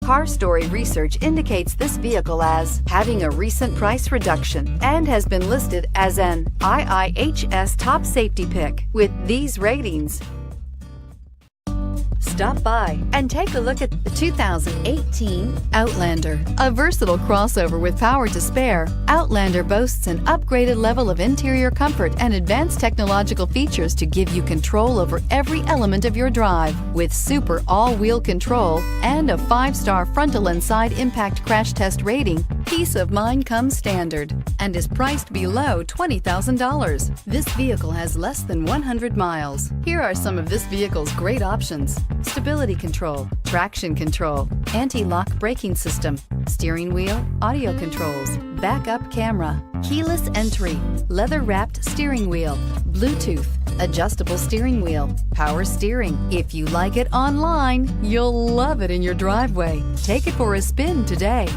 Car Story research indicates this vehicle as having a recent price reduction and has been listed as an IIHS top safety pick with these ratings. Stop by and take a look at the 2018 Outlander. A versatile crossover with power to spare, Outlander boasts an upgraded level of interior comfort and advanced technological features to give you control over every element of your drive. With super all-wheel control and a 5-star frontal and side impact crash test rating, peace of mind comes standard and is priced below $20,000. This vehicle has less than 100 miles. Here are some of this vehicle's great options: stability control, traction control, anti-lock braking system, steering wheel audio controls, backup camera, keyless entry, leather-wrapped steering wheel, Bluetooth, adjustable steering wheel, power steering. If you like it online, you'll love it in your driveway. Take it for a spin today.